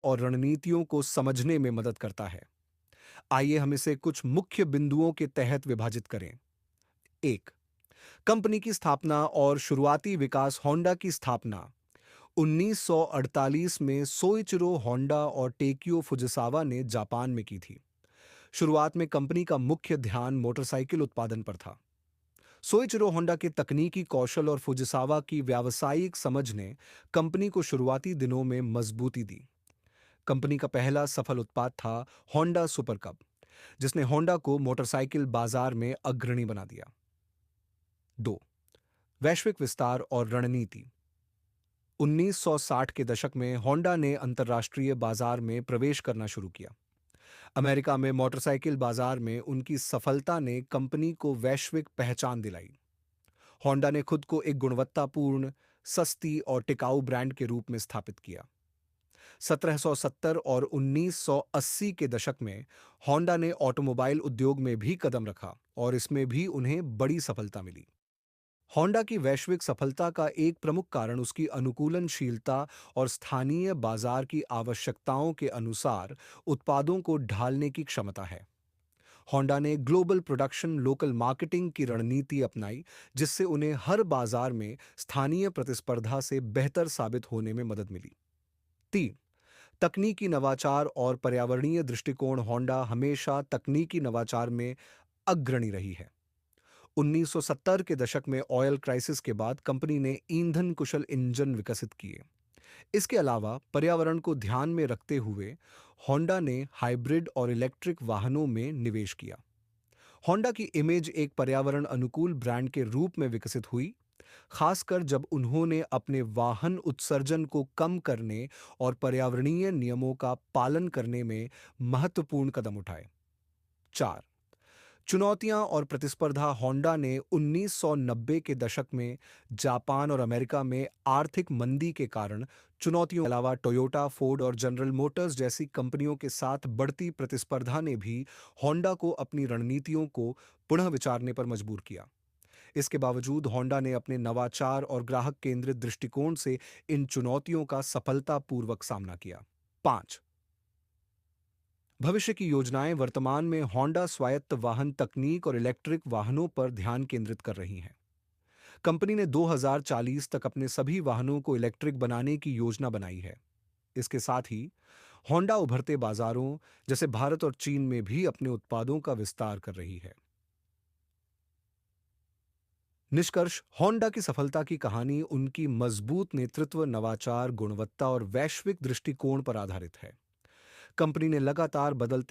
और रणनीतियों को समझने में मदद करता है। आइए हम इसे कुछ मुख्य बिंदुओं के तहत विभाजित करें। एक, कंपनी की स्थापना और शुरुआती विकास। होंडा की स्थापना 1948 में सोइचिरो होंडा और टेकियो फुजिसावा ने जापान में की थी। शुरुआत में कंपनी का मुख्य ध्यान मोटरसाइकिल उत्पादन पर था। सोइचिरो होंडा के तकनीकी कौशल और फुजिसावा की व्यावसायिक समझ ने कंपनी को शुरुआती दिनों में मजबूती दी। कंपनी का पहला सफल उत्पाद था होंडा सुपर कब, जिसने होंडा को मोटरसाइकिल बाजार में अग्रणी बना दिया। 2, वैश्विक विस्तार और रणनीति। 1960 के दशक में होंडा ने अंतर्राष्ट्रीय बाजार में प्रवेश करना शुरू किया। अमेरिका में मोटरसाइकिल बाजार में उनकी सफलता ने कंपनी को वैश्विक पहचान दिलाई। होंडा ने खुद को एक गुणवत्तापूर्ण, सस्ती और टिकाऊ ब्रांड के रूप में स्थापित किया। 1770 और 1980 के दशक में होंडा ने ऑटोमोबाइल उद्योग में भी कदम रखा और इसमें भी उन्हें बड़ी सफलता मिली। होंडा की वैश्विक सफलता का एक प्रमुख कारण उसकी अनुकूलनशीलता और स्थानीय बाजार की आवश्यकताओं के अनुसार उत्पादों को ढालने की क्षमता है। होंडा ने ग्लोबल प्रोडक्शन लोकल मार्केटिंग की रणनीति अपनाई, जिससे उन्हें हर बाजार में स्थानीय प्रतिस्पर्धा से बेहतर साबित होने में मदद मिली। 3, तकनीकी नवाचार और पर्यावरणीय दृष्टिकोण। होंडा हमेशा तकनीकी नवाचार में अग्रणी रही है। 1970 के दशक में ऑयल क्राइसिस के बाद कंपनी ने ईंधन कुशल इंजन विकसित किए। इसके अलावा पर्यावरण को ध्यान में रखते हुए होंडा ने हाइब्रिड और इलेक्ट्रिक वाहनों में निवेश किया। होंडा की इमेज एक पर्यावरण अनुकूल ब्रांड के रूप में विकसित हुई, खासकर जब उन्होंने अपने वाहन उत्सर्जन को कम करने और पर्यावरणीय नियमों का पालन करने में महत्वपूर्ण कदम उठाए। 4, चुनौतियां और प्रतिस्पर्धा। होंडा ने 1990 के दशक में जापान और अमेरिका में आर्थिक मंदी के कारण चुनौतियों के अलावा टोयोटा, फोर्ड और जनरल मोटर्स जैसी कंपनियों के साथ बढ़ती प्रतिस्पर्धा ने भी होंडा को अपनी रणनीतियों को पुनः विचारने पर मजबूर किया। इसके बावजूद होंडा ने अपने नवाचार और ग्राहक केंद्रित दृष्टिकोण से इन चुनौतियों का सफलतापूर्वक सामना किया। 5, भविष्य की योजनाएं। वर्तमान में होंडा स्वायत्त वाहन तकनीक और इलेक्ट्रिक वाहनों पर ध्यान केंद्रित कर रही है। कंपनी ने 2040 तक अपने सभी वाहनों को इलेक्ट्रिक बनाने की योजना बनाई है। इसके साथ ही होंडा उभरते बाजारों जैसे भारत और चीन में भी अपने उत्पादों का विस्तार कर रही है। निष्कर्ष, होंडा की सफलता की कहानी उनकी मजबूत नेतृत्व, नवाचार, गुणवत्ता और वैश्विक दृष्टिकोण पर आधारित है। कंपनी ने लगातार बदलते